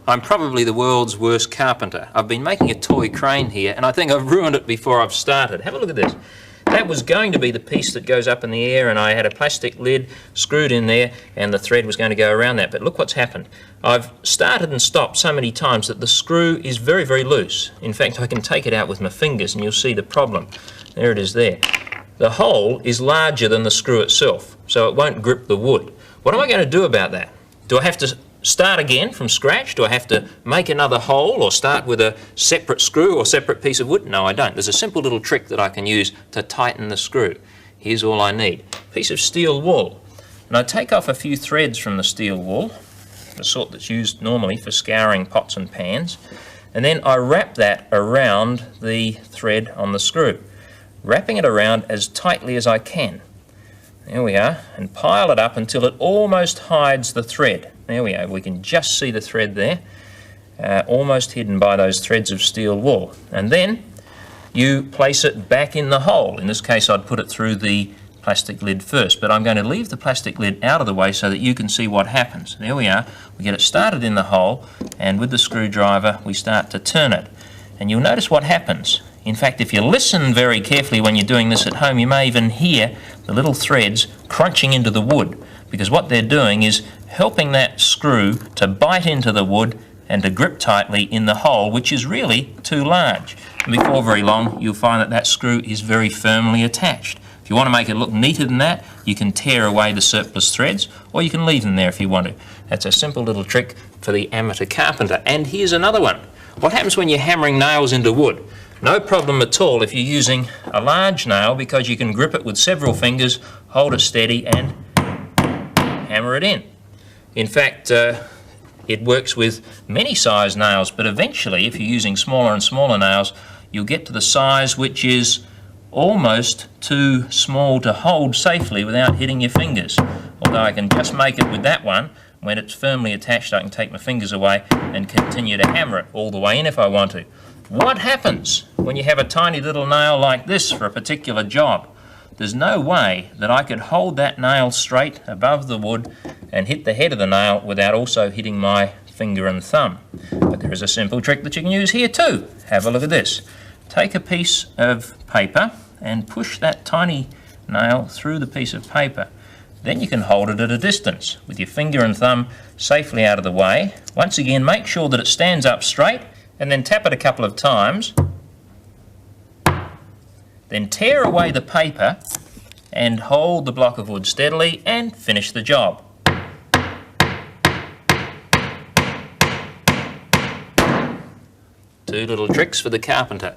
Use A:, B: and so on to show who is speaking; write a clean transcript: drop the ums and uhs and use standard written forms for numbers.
A: I'm probably the world's worst carpenter. I've been making a toy crane here and I think I've ruined it before I've started. Have a look at this. That was going to be the piece that goes up in the air, and I had a plastic lid screwed in there and the thread was going to go around that. But look what's happened. I've started and stopped so many times that the screw is very, very loose. In fact, I can take it out with my fingers and you'll see the problem. There it is there. The hole is larger than the screw itself, so it won't grip the wood. What am I going to do about that? Do I have to start again from scratch? Do I have to make another hole or start with a separate screw or separate piece of wood? No, I don't. There's a simple little trick that I can use to tighten the screw. Here's all I need. A piece of steel wool. And I take off a few threads from the steel wool, the sort that's used normally for scouring pots and pans, and then I wrap that around the thread on the screw, wrapping it around as tightly as I can. There we are, and pile it up until it almost hides the thread. There we are, we can just see the thread there, almost hidden by those threads of steel wool. And then you place it back in the hole. In this case I'd put it through the plastic lid first, but I'm going to leave the plastic lid out of the way so that you can see what happens. There we are, we get it started in the hole, and with the screwdriver we start to turn it. And you'll notice what happens. In fact, if you listen very carefully when you're doing this at home, you may even hear the little threads crunching into the wood, because what they're doing is helping that screw to bite into the wood and to grip tightly in the hole, which is really too large. And before very long, you'll find that that screw is very firmly attached. If you want to make it look neater than that, you can tear away the surplus threads, or you can leave them there if you want to. That's a simple little trick for the amateur carpenter. And here's another one. What happens when you're hammering nails into wood? No problem at all if you're using a large nail, because you can grip it with several fingers, hold it steady and hammer it in. In fact, it works with many size nails, but eventually if you're using smaller and smaller nails, you'll get to the size which is almost too small to hold safely without hitting your fingers. Although I can just make it with that one. When it's firmly attached, I can take my fingers away and continue to hammer it all the way in if I want to. What happens when you have a tiny little nail like this for a particular job? There's no way that I could hold that nail straight above the wood and hit the head of the nail without also hitting my finger and thumb. But there is a simple trick that you can use here too. Have a look at this. Take a piece of paper and push that tiny nail through the piece of paper. Then you can hold it at a distance with your finger and thumb safely out of the way. Once again, make sure that it stands up straight and then tap it a couple of times. Then tear away the paper and hold the block of wood steadily and finish the job. Two little tricks for the carpenter.